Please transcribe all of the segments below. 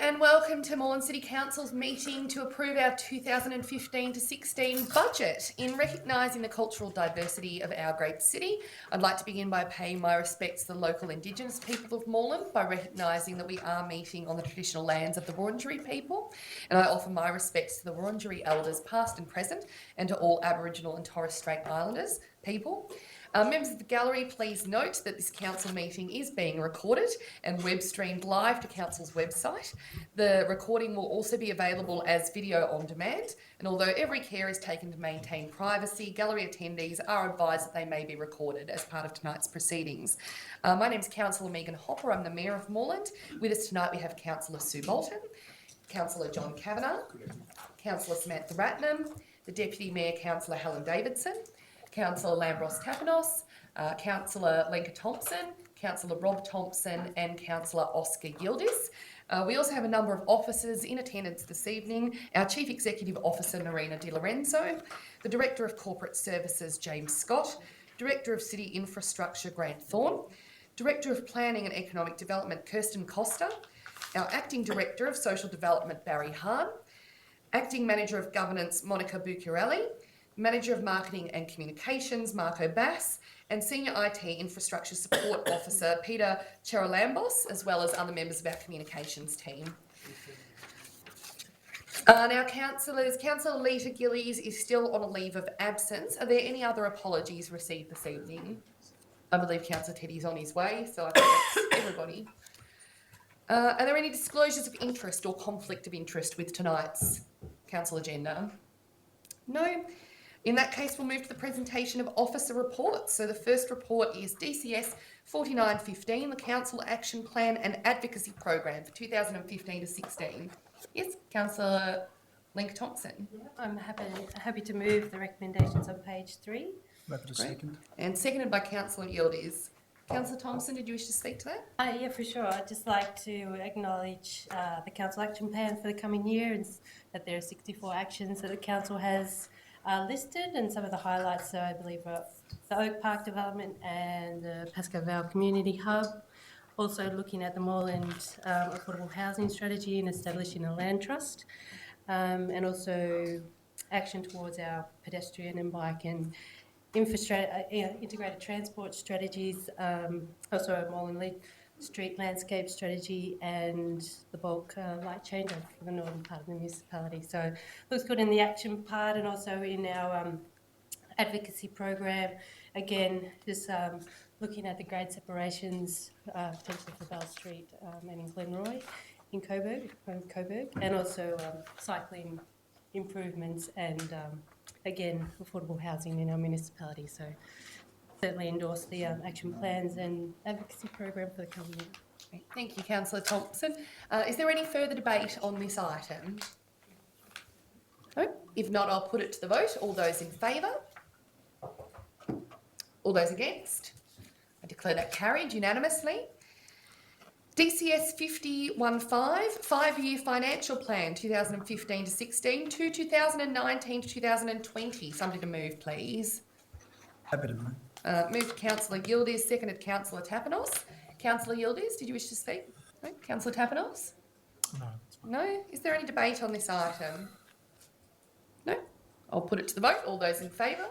and welcome to Moreland City Council's meeting to approve our 2015-16 budget. In recognising the cultural diversity of our great city, I'd like to begin by paying my respects to the local Indigenous people of Moreland by recognising that we are meeting on the traditional lands of the Wurundjeri people, and I offer my respects to the Wurundjeri elders past and present and to all Aboriginal and Torres Strait Islanders people. Members of the gallery, please note that this council meeting is being recorded and web streamed live to council's website. The recording will also be available as video on demand, and although every care is taken to maintain privacy, gallery attendees are advised that they may be recorded as part of tonight's proceedings. My name is Councillor Megan Hopper. I'm the Mayor of Moreland. With us tonight we have Councillor Sue Bolton, Councillor John Kavanagh, Councillor Samantha Ratnam, the Deputy Mayor Councillor Helen Davidson, Councillor Lambros Tapinos, Councillor Lenka Thompson, Councillor Rob Thompson and Councillor Oscar Yildiz. We also have a number of officers in attendance this evening. Our Chief Executive Officer, Narina Di Lorenzo, the Director of Corporate Services, James Scott, Director of City Infrastructure, Grant Thorne, Director of Planning and Economic Development, Kirsten Costa, our Acting Director of Social Development, Barry Hahn, Acting Manager of Governance, Monica Bucciarelli, Manager of Marketing and Communications, Marco Bass, and Senior IT Infrastructure Support Officer, Peter Cherolambos, as well as other members of our communications team. Now, councillors, Councillor Lita Gillies is still on a leave of absence. Are there any other apologies received this evening? I believe Councillor Teddy's on his way, so I think that's everybody. Are there any disclosures of interest or conflict of interest with tonight's council agenda? No. In that case, we'll move to the presentation of officer reports. So the first report is DCS 4915, the Council Action Plan and Advocacy Program for 2015-16. Yes, Councillor Lenka Thompson. Yeah, I'm happy to move the recommendations on page 3. Happy to second. And seconded by Councillor Yildiz. Councillor Thompson, did you wish to speak to that? Yeah, for sure. I'd just like to acknowledge the Council Action Plan for the coming year and that there are 64 actions that the Council has listed, and some of the highlights, so I believe, are the Oak Park development and the Pascoe Vale Community Hub. Also looking at the Moreland affordable housing strategy and establishing a land trust, and also action towards our pedestrian and bike and integrated transport strategies, also a Moreland street landscape strategy and the bulk light changeover for the northern part of the municipality. So looks good in the action part and also in our advocacy program. Again, just looking at the grade separations potentially for Bell Street and in Glenroy in Coburg, and also cycling improvements and again affordable housing in our municipality. So certainly endorse the action plans and advocacy program for the coming year. Thank you, Councillor Thompson. Is there any further debate on this item? No? If not, I'll put it to the vote. All those in favour? All those against? I declare that carried unanimously. DCS 5015, 5-year financial plan 2015-16 to 2019-2020. Somebody to move, please. Happy to move. Moved Councillor Yildiz, seconded Councillor Tapinos. Councillor Yildiz, did you wish to speak? No? Councillor Tapinos? No. No? Is there any debate on this item? No? I'll put it to the vote. All those in favour?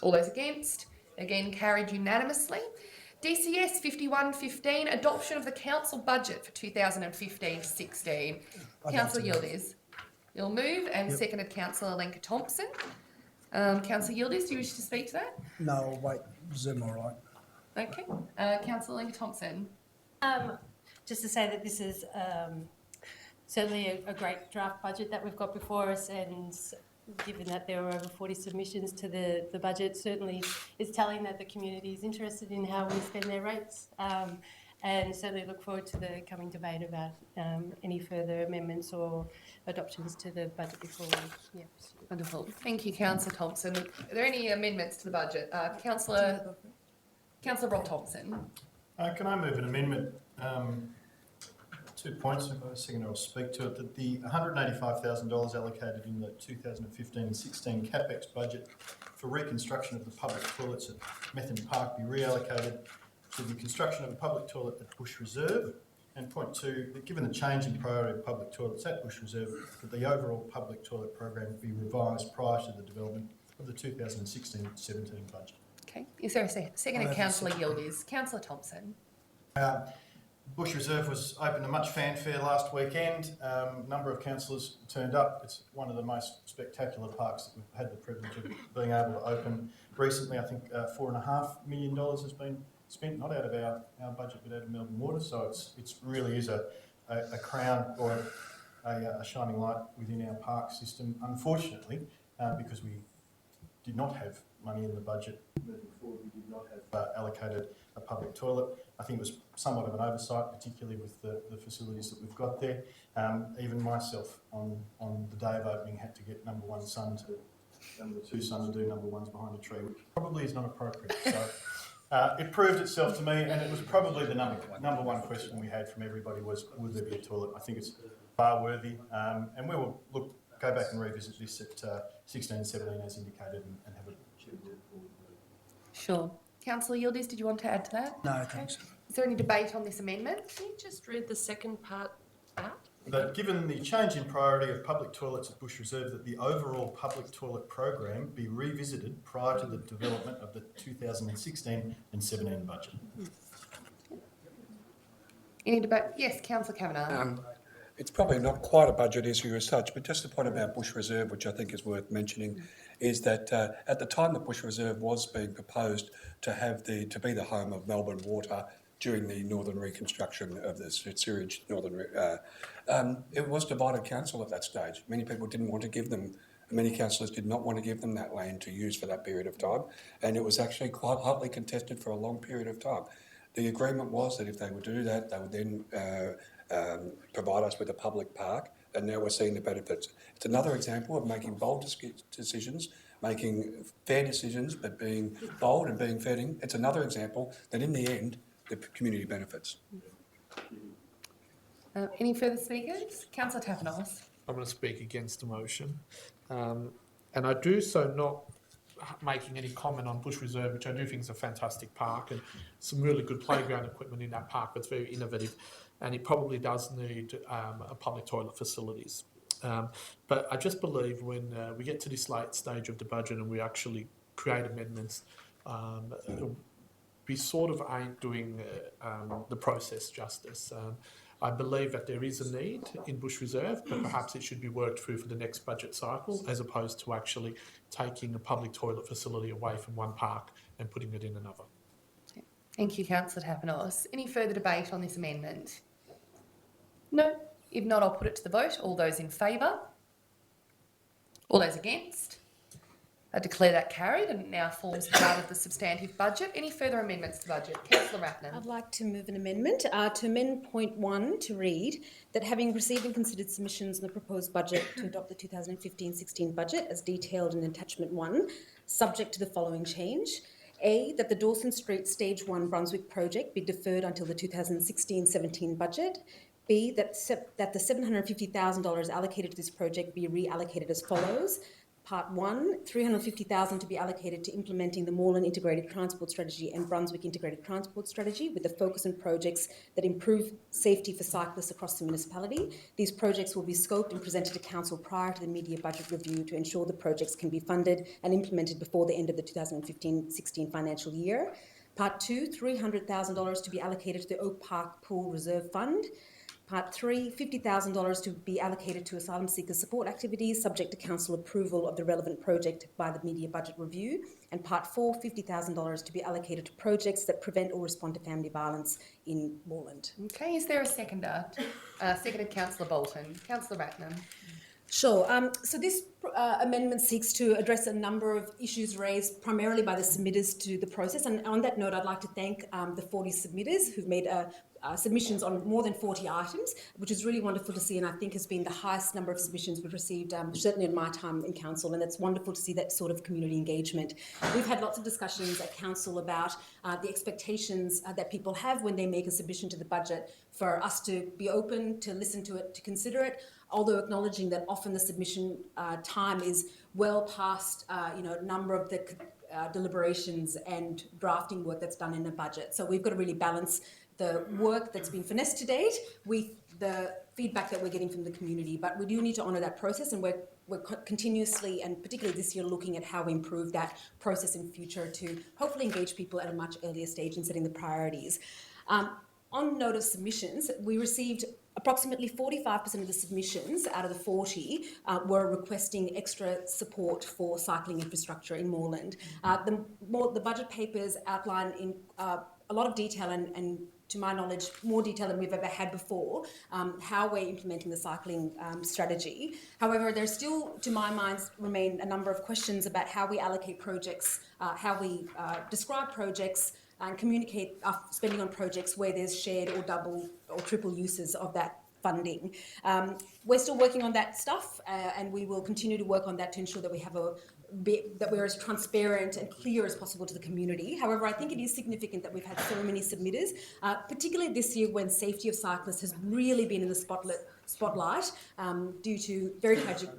All those against? Again, carried unanimously. DCS 5115, adoption of the council budget for 2015-16. Councillor Yildiz. You'll move, and seconded Councillor Lenka Thompson. Councillor Yildiz, do you wish to speak to that? No, wait, Zoom all right. Okay. Councillor Lenka Thompson. Just to say that this is certainly a great draft budget that we've got before us, and given that there were over 40 submissions to the budget, certainly is telling that the community is interested in how we spend their rates, and certainly look forward to the coming debate about any further amendments or adoptions to the budget before we proceed. Wonderful. Thank you, Councillor Thompson. Are there any amendments to the budget? Councillor Rob Thompson. Can I move an amendment? 2 points, if I second I'll speak to it, that the $185,000 allocated in the 2015-16 CapEx budget for reconstruction of the public toilets at Methven Park be reallocated to the construction of a public toilet at Bush Reserve And point two, that given the change in priority of public toilets at Bush Reserve, that the overall public toilet program be revised prior to the development of the 2016-17 budget. Okay. Is there a second? I'll Councillor second. Yildiz. Councillor Thompson. Bush Reserve was open to much fanfare last weekend. A number of councillors turned up. It's one of the most spectacular parks that we've had the privilege of being able to open recently. I think $4.5 million has been spent, not out of our budget, but out of Melbourne Water. So it's really is a crown or a shining light within our park system. Unfortunately, because we did not have money in the budget moving forward, we did not have allocated a public toilet. I think it was somewhat of an oversight, particularly with the facilities that we've got there. Even myself, on the day of opening, had to get number two son to do number ones behind a tree, which probably is not appropriate. So it proved itself to me, and it was probably the number one question we had from everybody was, would there be a toilet? I think it's bar worthy, and we will go back and revisit this at 16 17 as indicated and have a Sure. Councillor Yildiz, did you want to add to that? No, thanks. Is there any debate on this amendment? Can you just read the second part out? That given the change in priority of public toilets at Bush Reserve, that the overall public toilet program be revisited prior to the development of the 2016 and 17 budget. Any debate? Yes, Councillor Kavanagh. It's probably not quite a budget issue as such, but just the point about Bush Reserve, which I think is worth mentioning, is that at the time that Bush Reserve was being proposed to be the home of Melbourne Water during the northern reconstruction of the sewage, it was divided council at that stage. Many people didn't want to give them. Many councillors did not want to give them that land to use for that period of time, and it was actually quite hotly contested for a long period of time. The agreement was that if they would do that, they would then provide us with a public park, and now we're seeing the benefits. It's another example of making bold decisions, making fair decisions, but being bold and being fair. It's another example that in the end, the community benefits. Any further speakers? Councillor Tapinos. I'm going to speak against the motion. And I do so not making any comment on Bush Reserve, which I do think is a fantastic park and some really good playground equipment in that park that's very innovative, and it probably does need a public toilet facilities. But I just believe when we get to this late stage of the budget and we actually create amendments, we sort of ain't doing the process justice. I believe that there is a need in Bush Reserve, but perhaps it should be worked through for the next budget cycle, as opposed to actually taking a public toilet facility away from one park and putting it in another. Thank you, Councillor Tapinos. Any further debate on this amendment? No. If not, I'll put it to the vote. All those in favour? All those against? I declare that carried and it now forms part of the substantive budget. Any further amendments to the budget? Councillor Ratnam. I'd like to move an amendment to amend point 1 to read that having received and considered submissions on the proposed budget to adopt the 2015-16 budget as detailed in attachment 1, subject to the following change. A, that the Dawson Street Stage 1 Brunswick project be deferred until the 2016-17 budget. B, that the $750,000 allocated to this project be reallocated as follows. Part 1, $350,000 to be allocated to implementing the Moreland Integrated Transport Strategy and Brunswick Integrated Transport Strategy with the focus on projects that improve safety for cyclists across the municipality. These projects will be scoped and presented to Council prior to the media budget review to ensure the projects can be funded and implemented before the end of the 2015-16 financial year. Part 2, $300,000 to be allocated to the Oak Park Pool Reserve Fund. Part 3, $50,000 to be allocated to asylum seeker support activities subject to council approval of the relevant project by the media budget review. And Part 4, $50,000 to be allocated to projects that prevent or respond to family violence in Moreland. Okay, is there a seconder? Seconded Councillor Bolton. Councillor Ratnam. Sure. So this amendment seeks to address a number of issues raised primarily by the submitters to the process. And on that note, I'd like to thank the 40 submitters who've made submissions on more than 40 items, which is really wonderful to see, and I think has been the highest number of submissions we've received, certainly in my time in council, and it's wonderful to see that sort of community engagement. We've had lots of discussions at council about the expectations that people have when they make a submission to the budget, for us to be open, to listen to it, to consider it, although acknowledging that often the submission time is well past a number of the deliberations and drafting work that's done in the budget. So we've got to really balance the work that's been finessed to date with the feedback that we're getting from the community. But we do need to honour that process, and we're continuously, and particularly this year, looking at how we improve that process in future to hopefully engage people at a much earlier stage in setting the priorities. On note of submissions, we received approximately 45% of the submissions out of the 40 were requesting extra support for cycling infrastructure in Moreland. The budget papers outline in a lot of detail and to my knowledge, more detail than we've ever had before, how we're implementing the cycling strategy. However, there still, to my mind, remain a number of questions about how we allocate projects, how we describe projects, and communicate our spending on projects where there's shared or double or triple uses of that funding. We're still working on that stuff, and we will continue to work on that to ensure that we have that we're as transparent and clear as possible to the community. However, I think it is significant that we've had so many submitters, particularly this year when safety of cyclists has really been in the spotlight due to very tragic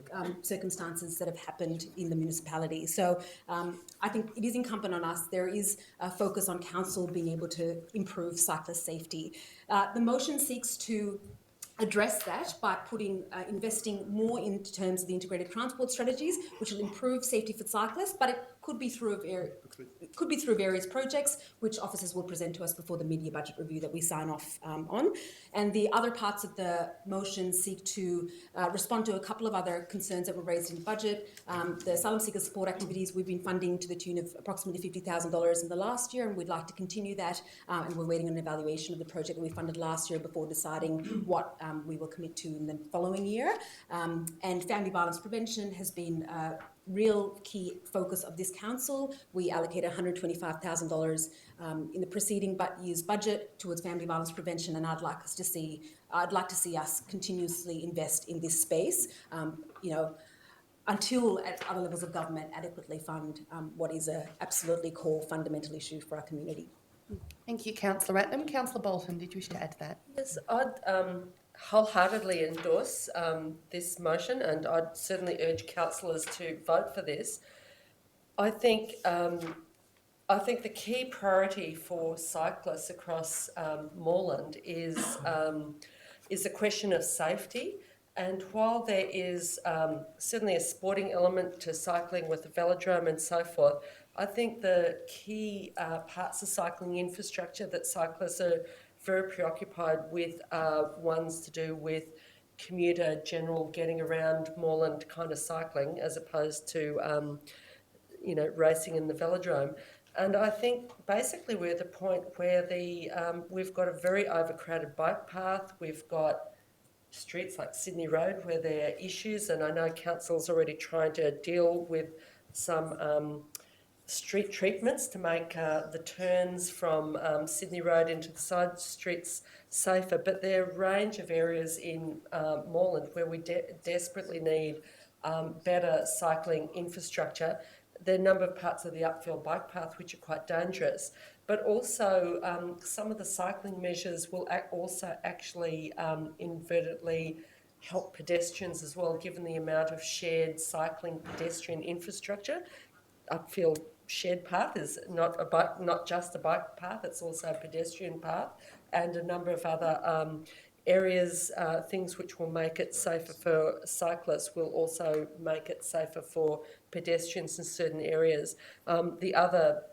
circumstances that have happened in the municipality. So I think it is incumbent on us. There is a focus on council being able to improve cyclist safety. The motion seeks to address that by investing more in terms of the integrated transport strategies, which will improve safety for cyclists, but it could be through various projects, which officers will present to us before the mid-year budget review that we sign off on. And the other parts of the motion seek to respond to a couple of other concerns that were raised in the budget. The asylum seeker support activities we've been funding to the tune of approximately $50,000 in the last year, and we'd like to continue that. And we're waiting on an evaluation of the project that we funded last year before deciding what we will commit to in the following year. And family violence prevention has been a real key focus of this council. We allocate $125,000 in the preceding year's budget towards family violence prevention, and I'd like to see us continuously invest in this space. Until at other levels of government adequately fund what is a absolutely core fundamental issue for our community. Thank you, Councillor Ratnam. Councillor Bolton, did you wish to add to that? Yes, I'd wholeheartedly endorse this motion, and I'd certainly urge councillors to vote for this. I think the key priority for cyclists across Moreland is a question of safety. And while there is certainly a sporting element to cycling with the velodrome and so forth, I think the key parts of cycling infrastructure that cyclists are very preoccupied with are ones to do with commuter general getting around Moreland kind of cycling, as opposed to racing in the velodrome. And I think basically we're at the point where we've got a very overcrowded bike path. We've got streets like Sydney Road where there are issues, and I know council's already trying to deal with some street treatments to make the turns from Sydney Road into the side streets safer. But there are a range of areas in Moreland where we desperately need better cycling infrastructure. There are a number of parts of the upfield bike path which are quite dangerous, but also some of the cycling measures will also actually inadvertently help pedestrians as well, given the amount of shared cycling pedestrian infrastructure. Upfield shared path is not just a bike path, it's also a pedestrian path, and a number of other areas, things which will make it safer for cyclists will also make it safer for pedestrians in certain areas. The other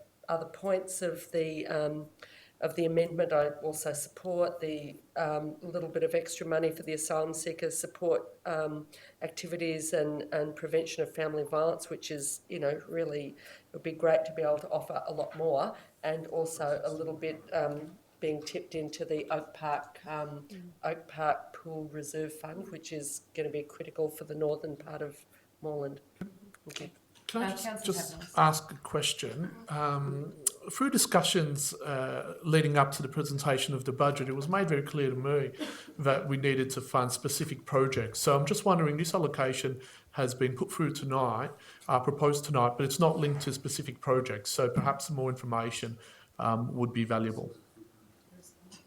points of the amendment I also support. The little bit of extra money for the asylum seekers support activities and prevention of family violence, which is, really, it would be great to be able to offer a lot more, and also a little bit being tipped into the Oak Park Pool Reserve Fund, which is going to be critical for the northern part of Moreland. Okay. Can I just ask a question? Through discussions leading up to the presentation of the budget, it was made very clear to me that we needed to fund specific projects. So I'm just wondering, this allocation has been put through tonight, proposed tonight, but it's not linked to specific projects. So perhaps some more information would be valuable.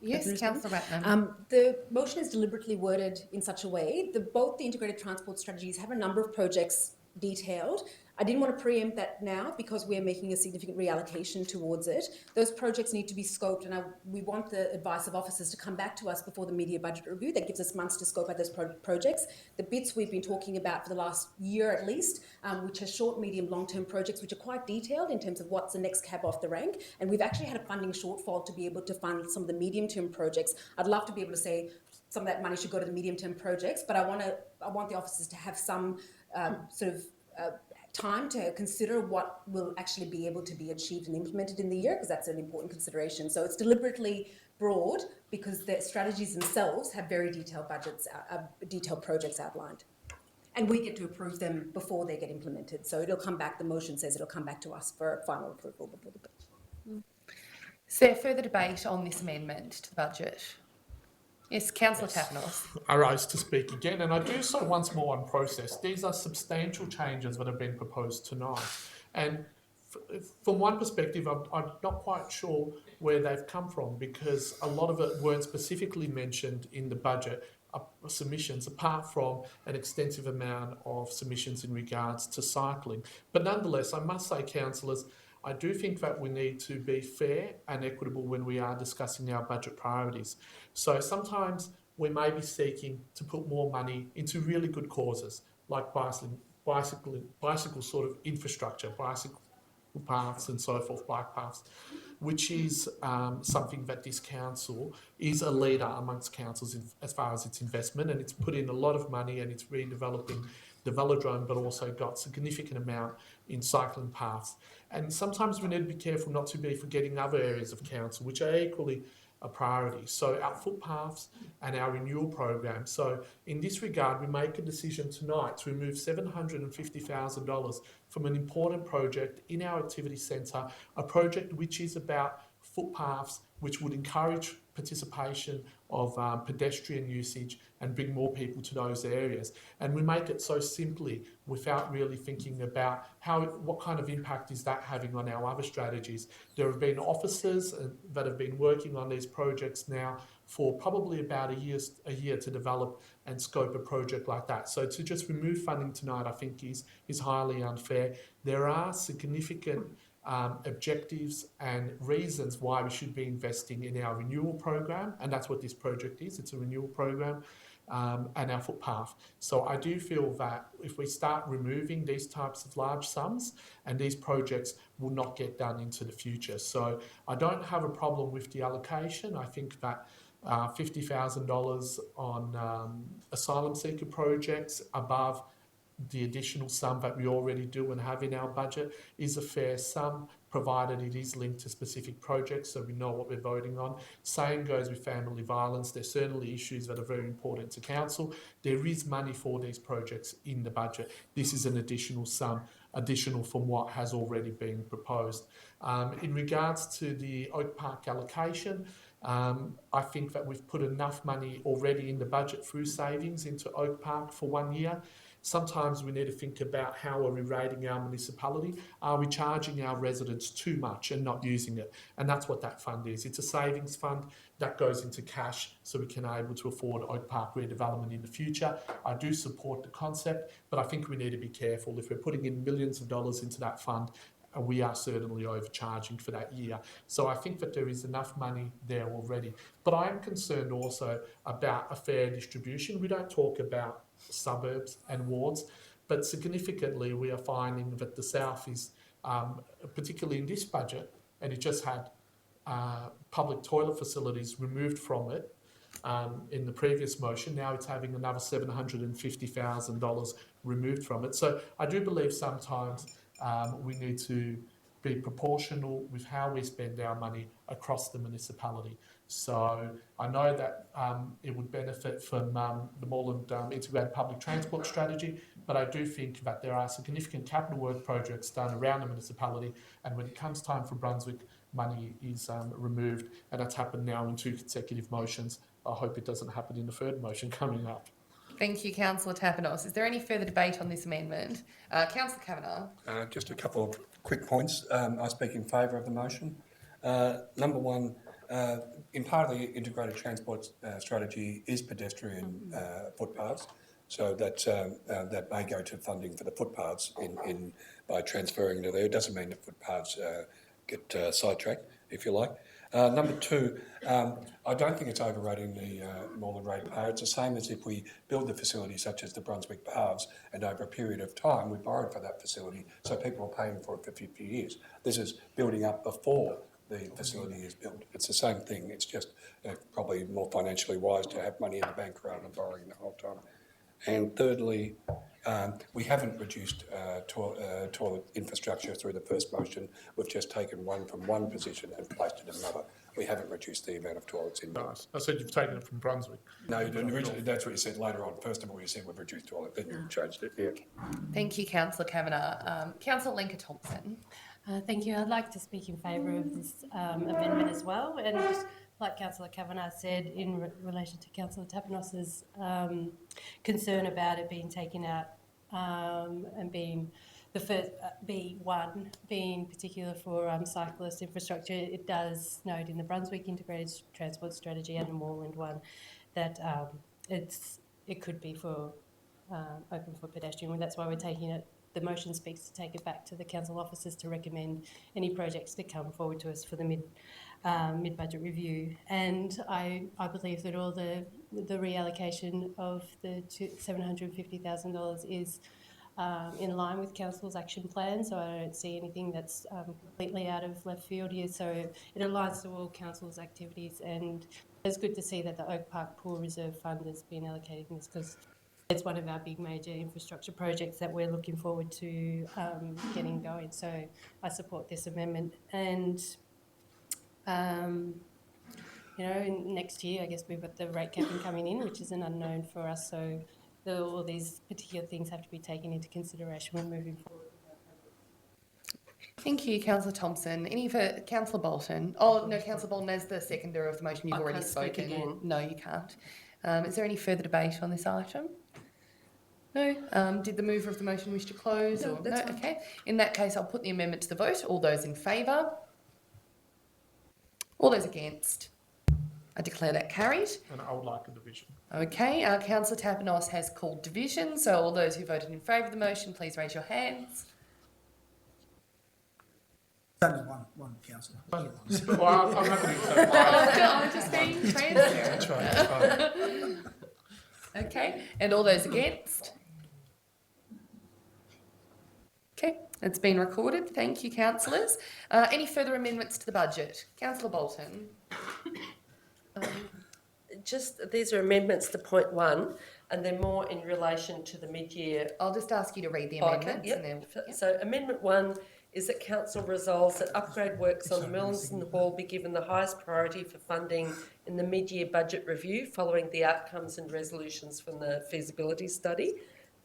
Yes, Councillor Ratnam. The motion is deliberately worded in such a way that both the integrated transport strategies have a number of projects detailed. I didn't want to preempt that now because we're making a significant reallocation towards it. Those projects need to be scoped, and we want the advice of officers to come back to us before the media budget review. That gives us months to scope out those projects. The bits we've been talking about for the last year at least, which are short, medium, long-term projects, which are quite detailed in terms of what's the next cab off the rank. And we've actually had a funding shortfall to be able to fund some of the medium-term projects. I'd love to be able to say some of that money should go to the medium-term projects, but I want the officers to have some time to consider what will actually be able to be achieved and implemented in the year, because that's an important consideration. So it's deliberately broad because the strategies themselves have very detailed budgets, detailed projects outlined. And we get to approve them before they get implemented. So it'll come back, the motion says it'll come back to us for final approval before the budget. Is there further debate on this amendment to the budget? Yes, Councillor Tapinos. I rise to speak again, and I do so once more on process. These are substantial changes that have been proposed tonight. And from one perspective, I'm not quite sure where they've come from, because a lot of it weren't specifically mentioned in the budget submissions, apart from an extensive amount of submissions in regards to cycling. But nonetheless, I must say, councillors, I do think that we need to be fair and equitable when we are discussing our budget priorities. So sometimes we may be seeking to put more money into really good causes, like bicycle sort of infrastructure, bicycle paths and so forth, bike paths, which is something that this council is a leader amongst councils as far as its investment, and it's put in a lot of money and it's redeveloping the velodrome, but also got significant amount in cycling paths. And sometimes we need to be careful not to be forgetting other areas of council, which are equally a priority. So our footpaths and our renewal program. So in this regard, we make a decision tonight to remove $750,000 from an important project in our activity centre, a project which is about footpaths, which would encourage participation of pedestrian usage and bring more people to those areas. And we make it so simply without really thinking about what kind of impact is that having on our other strategies. There have been officers that have been working on these projects now for probably about a year to develop and scope a project like that. So to just remove funding tonight, I think is highly unfair. There are significant objectives and reasons why we should be investing in our renewal program, and that's what this project is. It's a renewal program, and our footpath. So I do feel that if we start removing these types of large sums, and these projects will not get done into the future. So I don't have a problem with the allocation. I think that $50,000 on asylum seeker projects above the additional sum that we already do and have in our budget is a fair sum, provided it is linked to specific projects so we know what we're voting on. Same goes with family violence. There's certainly issues that are very important to council. There is money for these projects in the budget. This is an additional sum, additional from what has already been proposed. In regards to the Oak Park allocation, I think that we've put enough money already in the budget through savings into Oak Park for 1 year. Sometimes we need to think about how are we rating our municipality. Are we charging our residents too much and not using it? And that's what that fund is. It's a savings fund that goes into cash so we can be able to afford Oak Park redevelopment in the future. I do support the concept, but I think we need to be careful. If we're putting in millions of dollars into that fund, we are certainly overcharging for that year. So I think that there is enough money there already. But I am concerned also about a fair distribution. We don't talk about suburbs and wards, but significantly we are finding that the South is, particularly in this budget, and it just had public toilet facilities removed from it in the previous motion. Now it's having another $750,000 removed from it. So I do believe sometimes we need to be proportional with how we spend our money across the municipality. So I know that it would benefit from the Moreland Integrated Public Transport Strategy, but I do think that there are significant capital work projects done around the municipality, and when it comes time for Brunswick, money is removed, and that's happened now in 2 consecutive motions. I hope it doesn't happen in the 3rd motion coming up. Thank you, Councillor Tapinos. Is there any further debate on this amendment? Councillor Kavanagh. Just a couple of quick points. I speak in favour of the motion. Number one, in part of the integrated transport strategy is pedestrian footpaths. So that may go to funding for the footpaths by transferring to there. It doesn't mean that footpaths get sidetracked, if you like. Number two, I don't think it's overrating the Moreland rate of pay. It's the same as if we build the facility such as the Brunswick Paths, and over a period of time we borrowed for that facility, so people are paying for it for 50 years. This is building up before the facility is built. It's the same thing. It's just probably more financially wise to have money in the bank rather than borrowing the whole time. And thirdly, we haven't reduced toilet infrastructure through the first motion. We've just taken one from one position and placed it in another. We haven't reduced the amount of toilets in there. Nice. I said you've taken it from Brunswick. No, you didn't. Originally, that's what you said later on. First of all, you said we've reduced toilet, then you changed it. Yeah. Thank you, Councillor Kavanagh. Councillor Lenka Thompson. Thank you. I'd like to speak in favour of this amendment as well. And just like Councillor Kavanagh said, in relation to Councillor Tapinos's concern about it being taken out and being the first B1 being particular for cyclist infrastructure, it does note in the Brunswick Integrated Transport Strategy and the Moreland one that it could be for open for pedestrian. That's why we're taking it. The motion speaks to take it back to the council officers to recommend any projects to come forward to us for the mid-budget review. And I believe that all the reallocation of the $750,000 is in line with council's action plan, so I don't see anything that's completely out of left field here. So it aligns to all council's activities, and it's good to see that the Oak Park Pool Reserve Fund has been allocated in this, because it's one of our big major infrastructure projects that we're looking forward to getting going. So I support this amendment. And, next year, I guess we've got the rate capping coming in, which is an unknown for us. So all these particular things have to be taken into consideration when moving forward. Thank you, Councillor Thompson. Any for Councillor Bolton? Oh, no, Councillor Bolton, as the seconder of the motion, you've already spoken. Again. No, you can't. Is there any further debate on this item? No. Did the mover of the motion wish to close? No, that's fine. Okay. In that case, I'll put the amendment to the vote. All those in favour? All those against? I declare that carried. And I would like a division. Okay. Councillor Tapinos has called division. So all those who voted in favour of the motion, please raise your hands. Only one councillor. Well, I'm not going to say I'm just being transparent. That's right. Fine. Okay. And all those against? Okay, it's been recorded. Thank you, councillors. Any further amendments to the budget? Councillor Bolton. These are amendments to point 1, and they're more in relation to the mid-year. I'll just ask you to read the Okay, amendments. yep. And then, So Amendment 1 is that Council resolves that upgrade works on the Merri-bek Hall be given the highest priority for funding in the mid-year budget review following the outcomes and resolutions from the feasibility study.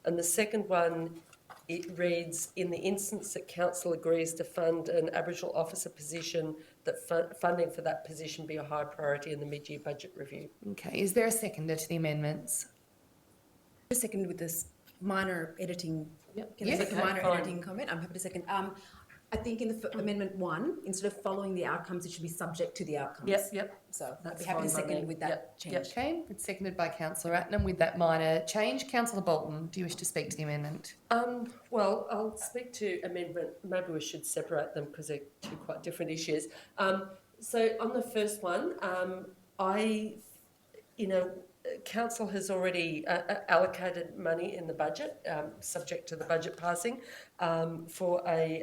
And the second one, it reads, in the instance that Council agrees to fund an Aboriginal officer position, that funding for that position be a high priority in the mid-year budget review. Okay, is there a seconder to the amendments? A second with this minor editing. Yep. Can I make a minor editing comment? I'm happy to second. I think in the Amendment 1, instead of following the outcomes, it should be subject to the outcomes. Yep. So That's I'd be happy to fine by second me. with that change. Okay, it's seconded by Councillor Ratnam with that minor change. Councillor Bolton, do you wish to speak to the amendment? Well, I'll speak to amendment. Maybe we should separate them because they're two quite different issues. So on the first one, Council has already allocated money in the budget, subject to the budget passing, for a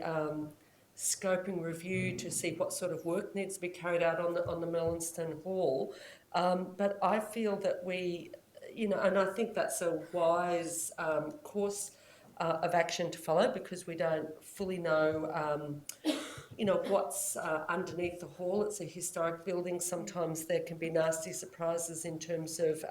scoping review to see what sort of work needs to be carried out on the Merri-bek Hall. But I feel that we, and I think that's a wise course of action to follow, because we don't fully know what's underneath the hall. It's a historic building. Sometimes there can be nasty surprises in terms of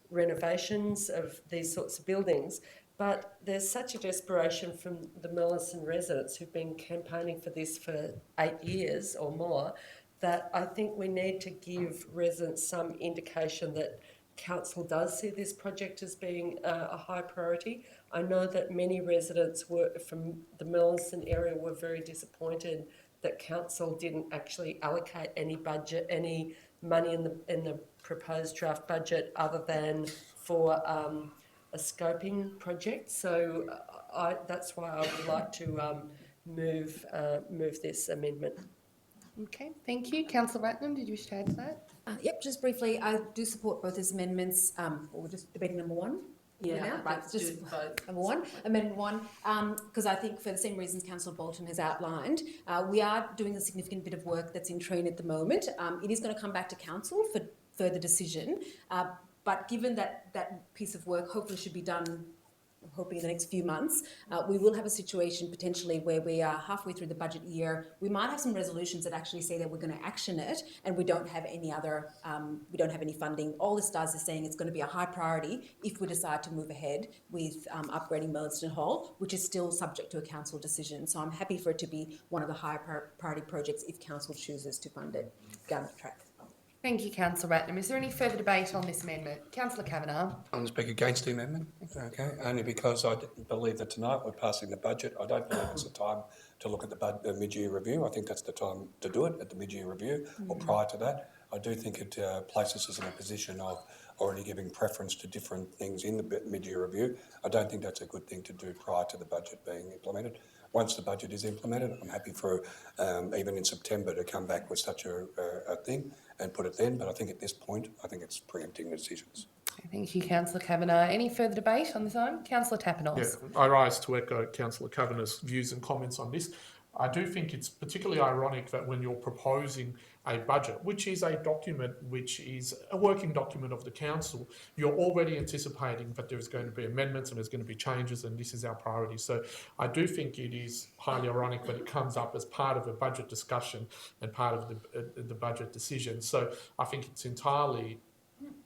renovations of these sorts of buildings. But there's such a desperation from the Merri-bek residents who've been campaigning for this for 8 years or more, that I think we need to give residents some indication that Council does see this project as being a high priority. I know that many residents from the Merri-bek area were very disappointed that Council didn't actually allocate any money in the proposed draft budget other than for a scoping project. So that's why I would like to move this amendment. Okay, thank you. Councillor Ratnam, did you wish to add to that? Yep, just briefly, I do support both these amendments. We're just debating number one. Yeah, Right, let's just do both. number one, amendment one, because I think for the same reasons Councillor Bolton has outlined, we are doing a significant bit of work that's in train at the moment. It is going to come back to council for further decision, but given that that piece of work hopefully should be done, I'm hoping in the next few months, we will have a situation potentially where we are halfway through the budget year. We might have some resolutions that actually say that we're going to action it, and we don't have any other, we don't have any funding. All this does is saying it's going to be a high priority if we decide to move ahead with upgrading Merlinston Hall, which is still subject to a council decision. So I'm happy for it to be one of the higher priority projects if council chooses to fund it down the track. Thank you, Councillor Ratnam. Is there any further debate on this amendment? Councillor Kavanagh. I'm going to speak against the amendment, okay, only because I believe that tonight we're passing the budget. I don't believe it's the time to look at the mid-year review. I think that's the time to do it, at the mid-year review or prior to that. I do think it places us in a position of already giving preference to different things in the mid-year review. I don't think that's a good thing to do prior to the budget being implemented. Once the budget is implemented, I'm happy for even in September to come back with such a thing and put it then. But I think at this point, I think it's preempting the decisions. Thank you, Councillor Kavanagh. Any further debate on this item? Councillor Tapinos. Yeah, I rise to echo Councillor Kavanagh's views and comments on this. I do think it's particularly ironic that when you're proposing a budget, which is a document, which is a working document of the council, you're already anticipating that there's going to be amendments and there's going to be changes and this is our priority. So I do think it is highly ironic when it comes up as part of a budget discussion and part of the budget decision. So I think it's entirely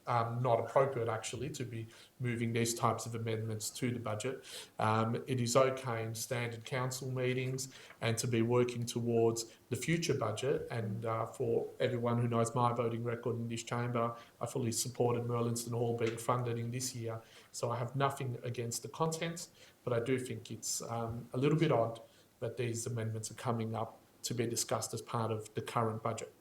not appropriate actually to be moving these types of amendments to the budget. It is okay in standard council meetings and to be working towards the future budget, and for everyone who knows my voting record in this chamber, I fully supported Merlinston Hall being funded in this year, so I have nothing against the contents, but I do think it's a little bit odd that these amendments are coming up to be discussed as part of the current budget.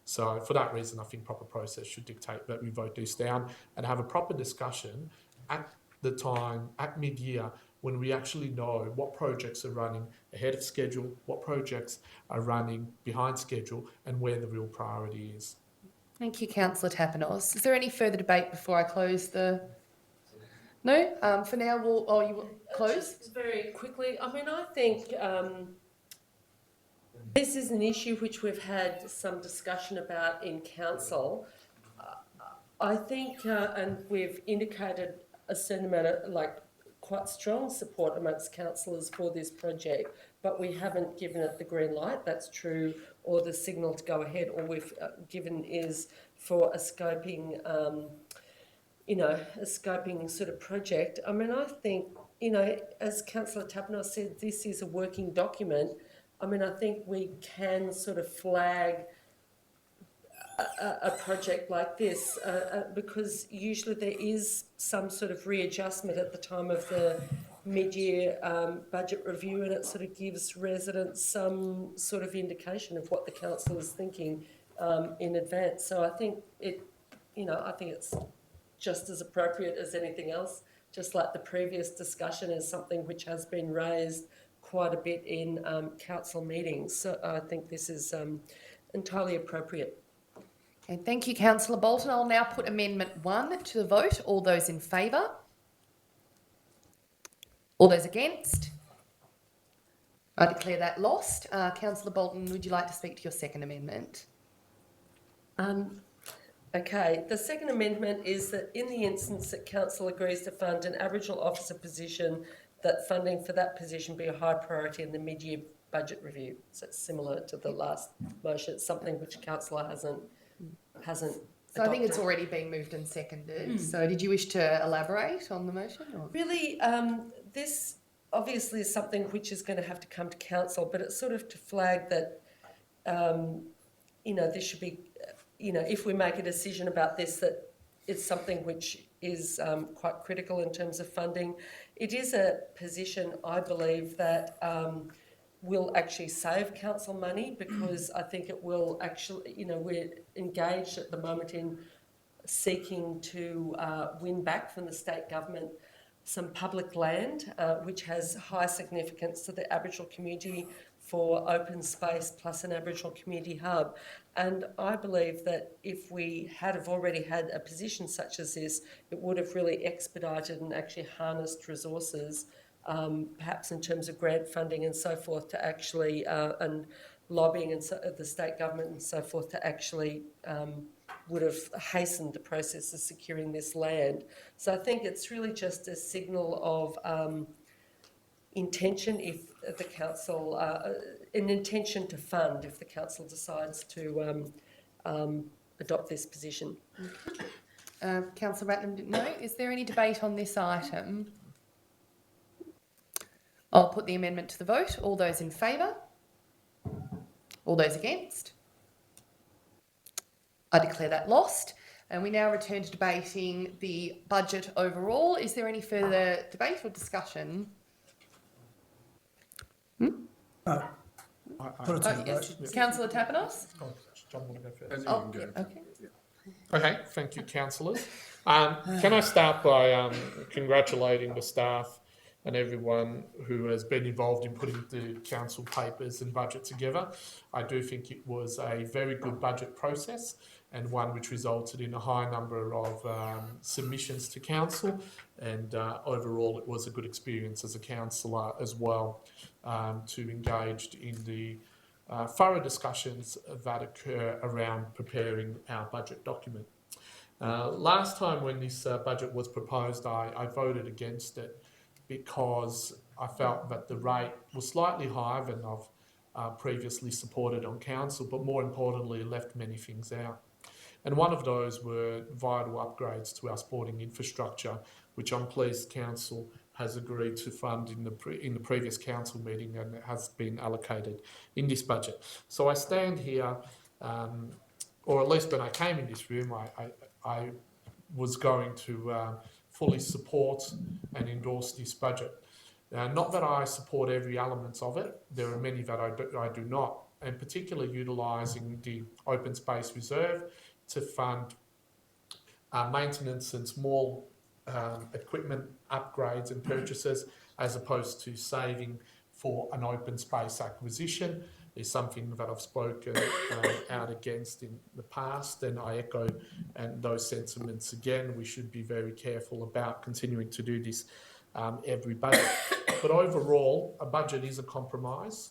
So for that reason, I think proper process should dictate that we vote this down and have a proper discussion at the time, at mid-year, when we actually know what projects are running ahead of schedule, what projects are running behind schedule, and where the real priority is. Thank you, Councillor Tapinos. Is there any further debate before I close the... No? For now, you will close? Just very quickly, I mean, I think this is an issue which we've had some discussion about in council. I think, and we've indicated a certain amount of, quite strong support amongst councillors for this project, but we haven't given it the green light, that's true, or the signal to go ahead. All we've given is for a scoping, a scoping sort of project. I mean, I think, as Councillor Tapinos said, this is a working document. I mean, I think we can sort of flag a project like this because usually there is some sort of readjustment at the time of the mid-year budget review, and it sort of gives residents some sort of indication of what the council is thinking in advance. So I think I think it's just as appropriate as anything else, just like the previous discussion is something which has been raised quite a bit in council meetings. So I think this is entirely appropriate. Okay, thank you, Councillor Bolton. I'll now put Amendment 1 to the vote. All those in favour? All those against? I declare that lost. Councillor Bolton, would you like to speak to your second amendment? Okay, the second amendment is that in the instance that council agrees to fund an Aboriginal officer position, that funding for that position be a high priority in the mid-year budget review. So it's similar to the last motion. It's something which councillor hasn't So adopted. I think it's already been moved and seconded. So did you wish to elaborate on the motion? Or? Really, this obviously is something which is going to have to come to council, but it's sort of to flag that, this should be, if we make a decision about this, that it's something which is quite critical in terms of funding. It is a position, I believe, that will actually save council money, because I think it will actually, we're engaged at the moment in seeking to win back from the state government some public land, which has high significance to the Aboriginal community for open space plus an Aboriginal community hub. And I believe that if we have already had a position such as this, it would have really expedited and actually harnessed resources, perhaps in terms of grant funding and so forth, to actually, and lobbying and so, the state government and so forth, to actually would have hastened the process of securing this land. So I think it's really just a signal of intention if the council, an intention to fund if the council decides to adopt this position. Councillor Ratnam didn't know. Is there any debate on this item? I'll put the amendment to the vote. All those in favour? All those against? I declare that lost. And we now return to debating the budget overall. Is there any further debate or discussion? No. Put it to the Yes. vote. Councillor Tapinos? Oh, John, want to go first? Oh, yeah, okay. Okay, thank you, councillors. Can I start by congratulating the staff and everyone who has been involved in putting the council papers and budget together. I do think it was a very good budget process and one which resulted in a high number of submissions to council, and overall it was a good experience as a councillor as well, to engage in the thorough discussions that occur around preparing our budget document. Last time when this budget was proposed, I voted against it because I felt that the rate was slightly higher than I've previously supported on council, but more importantly left many things out. And one of those were vital upgrades to our sporting infrastructure, which I'm pleased council has agreed to fund in the previous council meeting, and it has been allocated in this budget. So I stand here, or at least when I came in this room, I was going to fully support and endorse this budget. Not that I support every element of it, there are many that I do not, and particularly utilising the open space reserve to fund maintenance and small equipment upgrades and purchases, as opposed to saving for an open space acquisition, is something that I've spoken out against in the past, and I echo those sentiments again. We should be very careful about continuing to do this every budget. But overall, a budget is a compromise,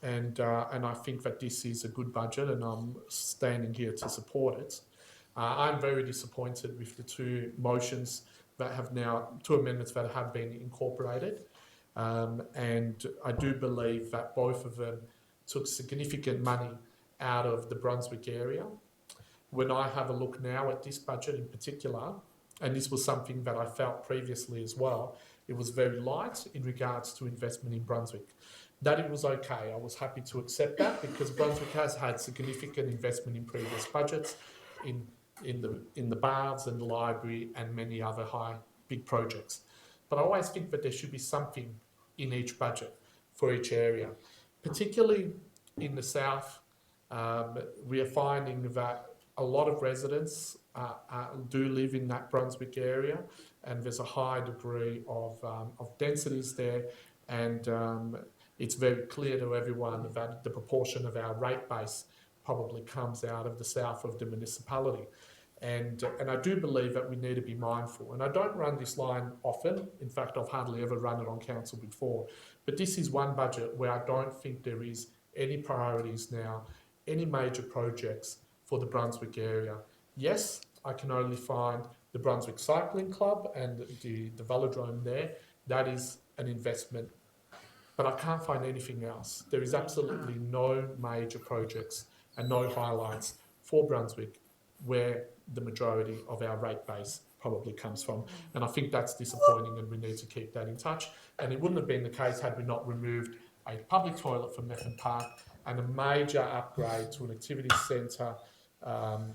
and I think that this is a good budget, and I'm standing here to support it. I'm very disappointed with the two amendments that have been incorporated, and I do believe that both of them took significant money out of the Brunswick area. When I have a look now at this budget in particular, and this was something that I felt previously as well, it was very light in regards to investment in Brunswick. That it was okay, I was happy to accept that, because Brunswick has had significant investment in previous budgets in the baths and the library and many other big projects. But I always think that there should be something in each budget for each area. Particularly in the south, we are finding that a lot of residents do live in that Brunswick area, and there's a high degree of densities there, and it's very clear to everyone that the proportion of our rate base probably comes out of the south of the municipality. And I do believe that we need to be mindful. And I don't run this line often. In fact, I've hardly ever run it on council before. But this is one budget where I don't think there is any priorities now, any major projects for the Brunswick area. Yes, I can only find the Brunswick Cycling Club and the velodrome there. That is an investment. But I can't find anything else. There is absolutely no major projects and no highlights for Brunswick where the majority of our rate base probably comes from. And I think that's disappointing, and we need to keep that in touch. And it wouldn't have been the case had we not removed a public toilet from Methven Park and a major upgrade to an activity centre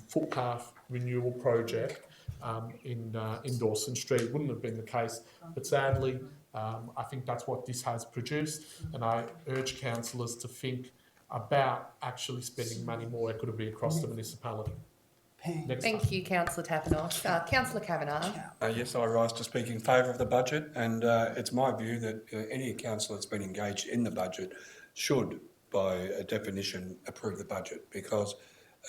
footpath renewal project in Dawson Street. It wouldn't have been the case, but sadly, I think that's what this has produced, and I urge councillors to think about actually spending money more equitably across the municipality. Next Thank you, Councillor Tapinos. Councillor Kavanagh. Yes, I rise to speak in favour of the budget, and it's my view that any councillor that's been engaged in the budget should, by definition, approve the budget, because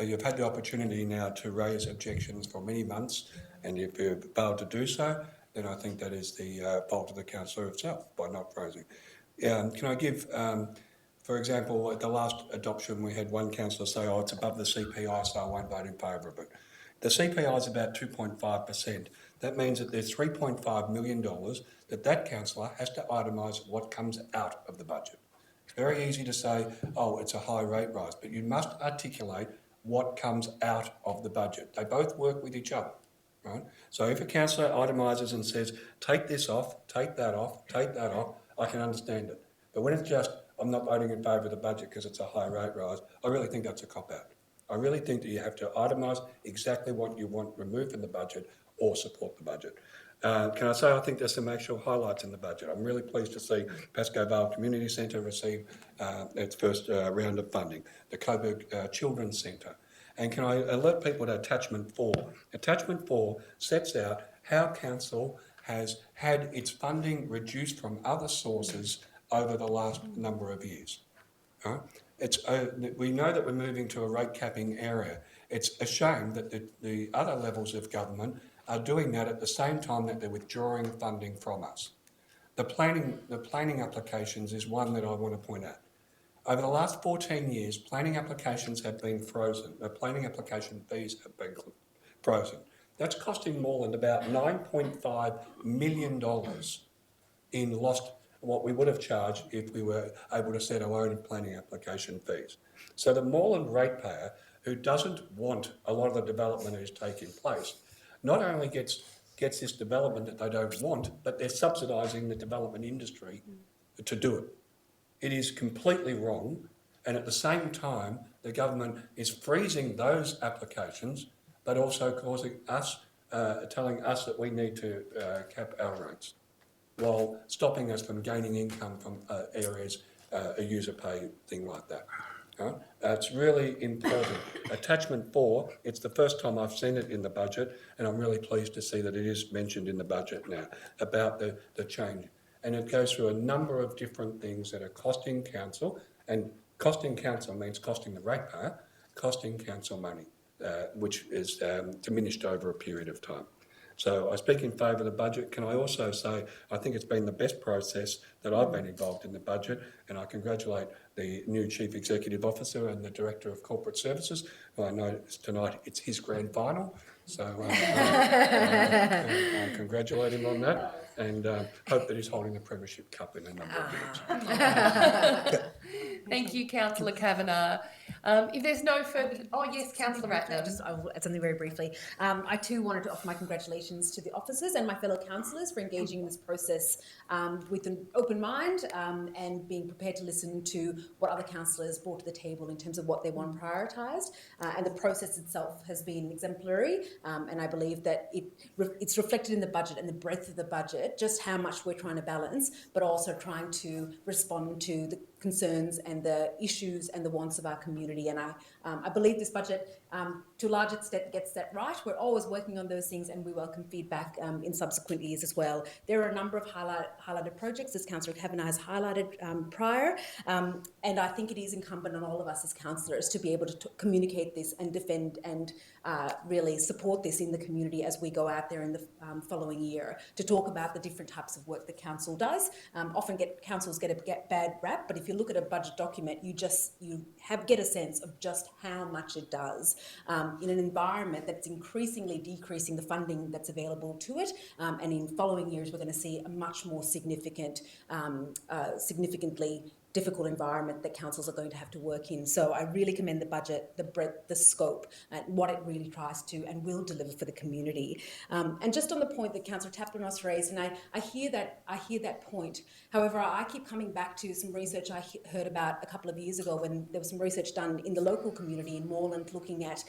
you've had the opportunity now to raise objections for many months, and if you've failed to do so, then I think that is the fault of the councillor itself by not raising. Can I give, for example, at the last adoption, we had one councillor say, oh, it's above the CPI, so I won't vote in favour of it. The CPI is about 2.5%. That means that there's $3.5 million that councillor has to itemise what comes out of the budget. It's very easy to say, oh, it's a high rate rise, but you must articulate what comes out of the budget. They both work with each other, right? So if a councillor itemises and says, take this off, take that off, take that off, I can understand it. But when it's just, I'm not voting in favour of the budget because it's a high rate rise, I really think that's a cop-out. I really think that you have to itemise exactly what you want removed from the budget or support the budget. Can I say I think there's some actual highlights in the budget. I'm really pleased to see Pascoe Vale Community Centre receive its first round of funding, the Coburg Children's Centre. And can I alert people to Attachment 4? Attachment 4 sets out how Council has had its funding reduced from other sources over the last number of years. Right? We know that we're moving to a rate capping area. It's a shame that the other levels of government are doing that at the same time that they're withdrawing funding from us. The planning applications is one that I want to point out. Over the last 14 years, planning applications have been frozen. The planning application fees have been frozen. That's costing Moreland about $9.5 million in lost what we would have charged if we were able to set our own planning application fees. So the Moreland ratepayer, who doesn't want a lot of the development that is taking place, not only gets this development that they don't want, but they're subsidising the development industry to do it. It is completely wrong, and at the same time, the government is freezing those applications, but also causing us, telling us that we need to cap our rates, while stopping us from gaining income from areas, a user pay thing like that. Right? It's really important. Attachment 4, it's the first time I've seen it in the budget, and I'm really pleased to see that it is mentioned in the budget now about the change. And it goes through a number of different things that are costing council, and costing council means costing the ratepayer, costing council money, which is diminished over a period of time. So I speak in favour of the budget. Can I also say I think it's been the best process that I've been involved in the budget, and I congratulate the new Chief Executive Officer and the Director of Corporate Services, who I know tonight it's his grand final. So I congratulate him on that, and hope that he's holding the Premiership Cup in a number of years. Thank you, Councillor Kavanagh. If there's no further... Oh, yes, Councillor Ratnam. I will add something very briefly. I too wanted to offer my congratulations to the officers and my fellow councillors for engaging in this process with an open mind and being prepared to listen to what other councillors brought to the table in terms of what they want prioritised. And the process itself has been exemplary, and I believe that it's reflected in the budget and the breadth of the budget, just how much we're trying to balance, but also trying to respond to the concerns and the issues and the wants of our community. And I believe this budget, to a large extent, gets that right. We're always working on those things, and we welcome feedback in subsequent years as well. There are a number of highlighted projects, as Councillor Kavanagh has highlighted prior, and I think it is incumbent on all of us as councillors to be able to communicate this and defend and really support this in the community as we go out there in the following year, to talk about the different types of work the council does. Often councils get a bad rap, but if you look at a budget document, you get a sense of just how much it does in an environment that's increasingly decreasing the funding that's available to it, and in following years we're going to see a much more significantly difficult environment that councils are going to have to work in. So I really commend the budget, the breadth, the scope, and what it really tries to and will deliver for the community. And just on the point that Councillor Tapinos raised, and I hear that point. However, I keep coming back to some research I heard about a couple of years ago when there was some research done in the local community in Moreland looking at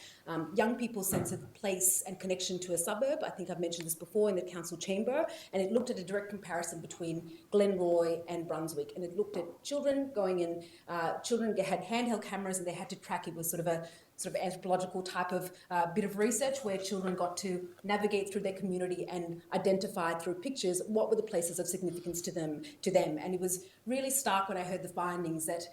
young people's sense of place and connection to a suburb. I think I've mentioned this before in the council chamber, and it looked at a direct comparison between Glenroy and Brunswick, and it looked at children going in, children had handheld cameras and they had to track. It was sort of a sort of anthropological type of bit of research where children got to navigate through their community and identify through pictures what were the places of significance to them. And it was really stark when I heard the findings that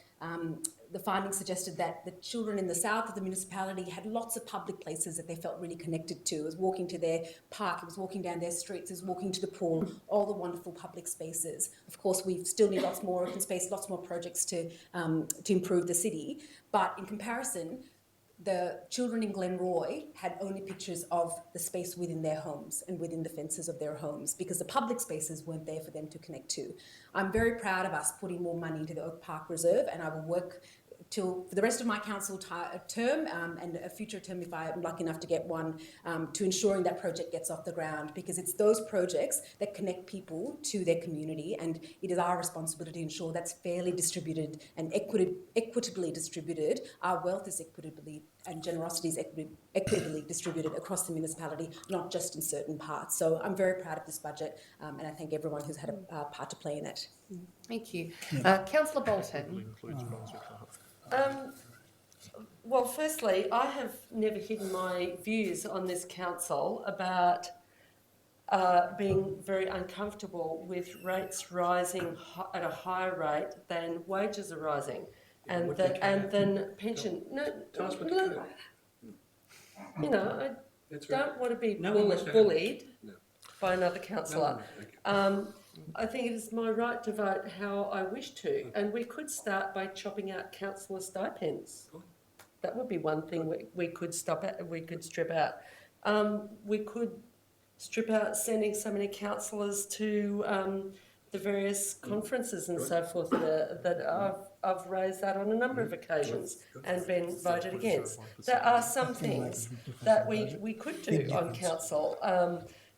the findings suggested that the children in the south of the municipality had lots of public places that they felt really connected to. It was walking to their park, it was walking down their streets, it was walking to the pool, all the wonderful public spaces. Of course, we still need lots more open space, lots more projects to improve the city. But in comparison, the children in Glenroy had only pictures of the space within their homes and within the fences of their homes because the public spaces weren't there for them to connect to. I'm very proud of us putting more money into the Oak Park Reserve, and I will work for the rest of my council term and a future term if I'm lucky enough to get one, to ensuring that project gets off the ground, because it's those projects that connect people to their community, and it is our responsibility to ensure that's fairly distributed and equitably distributed. Our wealth is equitably and generosity is equitably distributed across the municipality, not just in certain parts. So I'm very proud of this budget, and I thank everyone who's had a part to play in it. Thank you. Councillor Bolton. Well, firstly, I have never hidden my views on this council about being very uncomfortable with rates rising at a higher rate than wages are rising, and then pension. You know, I don't want to be bullied by another councillor. I think it is my right to vote how I wish to, and we could start by chopping out councillor stipends. That would be one thing we could strip out. We could strip out sending so many councillors to the various conferences and so forth that I've raised that on a number of occasions and been voted against. There are some things that we could do on council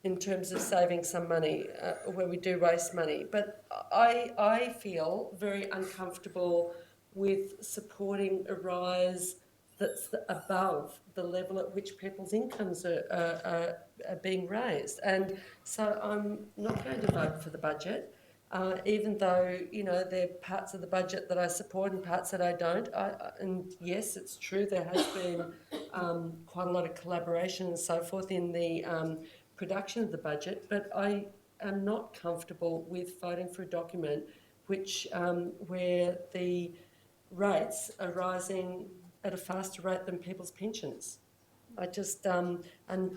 in terms of saving some money where we do waste money. But I feel very uncomfortable with supporting a rise that's above the level at which people's incomes are being raised. And so I'm not going to vote for the budget, even though, you know, there are parts of the budget that I support and parts that I don't. And yes, it's true, there has been quite a lot of collaboration and so forth in the production of the budget, but I am not comfortable with voting for a document which where the rates are rising at a faster rate than people's pensions. I just and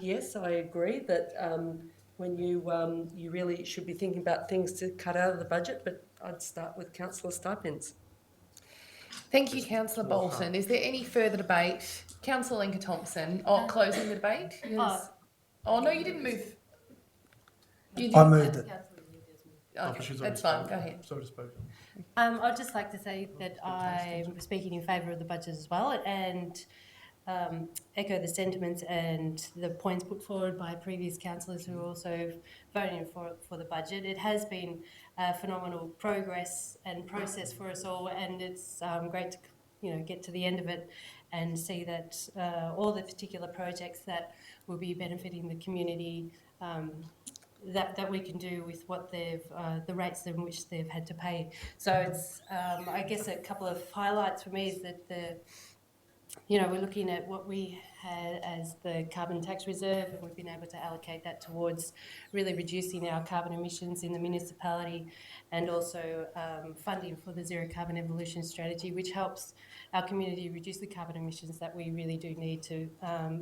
yes, I agree that when you really should be thinking about things to cut out of the budget, but I'd start with councillor stipends. Thank you, Councillor Bolton. Is there any further debate? Councillor Lenka Thompson, closing the debate? Yes. Oh, no, you didn't move. I moved it. Okay, that's fine, go ahead. I'd just like to say that I'm speaking in favour of the budget as well, and echo the sentiments and the points put forward by previous councillors who are also voting for the budget. It has been phenomenal progress and process for us all, and it's great to get to the end of it and see that all the particular projects that will be benefiting the community that we can do with what they've the rates in which they've had to pay. So it's I guess a couple of highlights for me is that we're looking at what we had as the carbon tax reserve, and we've been able to allocate that towards really reducing our carbon emissions in the municipality, and also funding for the zero carbon evolution strategy, which helps our community reduce the carbon emissions that we really do need to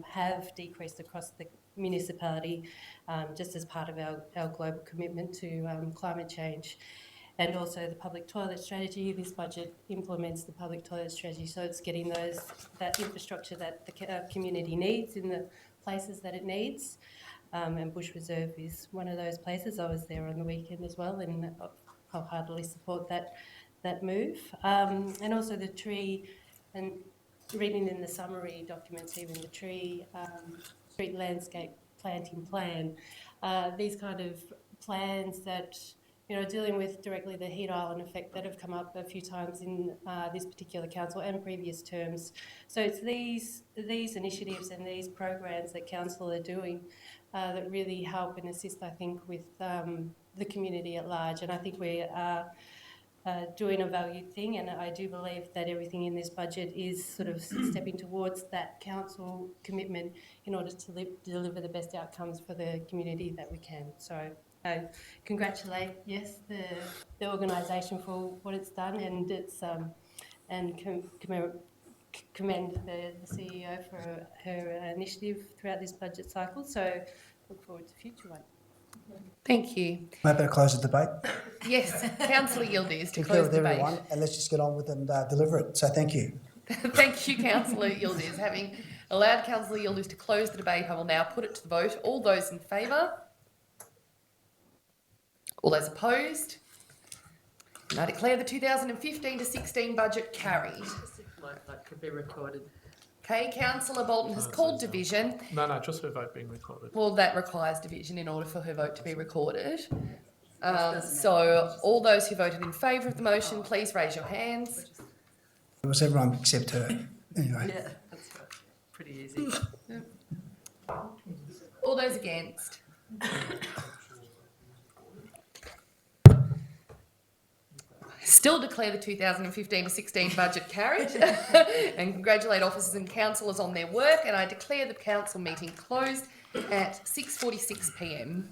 have decreased across the municipality, just as part of our global commitment to climate change. And also the public toilet strategy. This budget implements the public toilet strategy, so it's getting that infrastructure that the community needs in the places that it needs. And Bush Reserve is one of those places. I was there on the weekend as well, and wholeheartedly support that move. And also the tree, and reading in the summary documents, even the tree street landscape planting plan. These kind of plans that dealing with directly the heat island effect that have come up a few times in this particular council and previous terms. So it's these initiatives and these programs that council are doing that really help and assist, I think, with the community at large. And I think we are doing a valued thing, and I do believe that everything in this budget is sort of stepping towards that council commitment in order to deliver the best outcomes for the community that we can. So I congratulate, yes, the organisation for what it's done, and it's commend the CEO for her initiative throughout this budget cycle. So look forward to future one. Thank you. Maybe to close the debate. Yes, Councillor Yildiz to Concur close with debate. everyone, and let's just get on with and deliver it. So thank you. Thank you, Councillor Yildiz. Having allowed Councillor Yildiz to close the debate, I will now put it to the vote. All those in favour? All those opposed? And I declare the 2015 to 16 budget carried. That could be recorded. Okay, Councillor Bolton has called division. No, just her vote being recorded. Well, that requires division in order for her vote to be recorded. So all those who voted in favour of the motion, please raise your hands. It was everyone except her. Anyway. Yeah, that's right. Pretty easy. All those against? Still declare the 2015 to 16 budget carried and congratulate officers and councillors on their work, and I declare the council meeting closed at 6:46 p.m.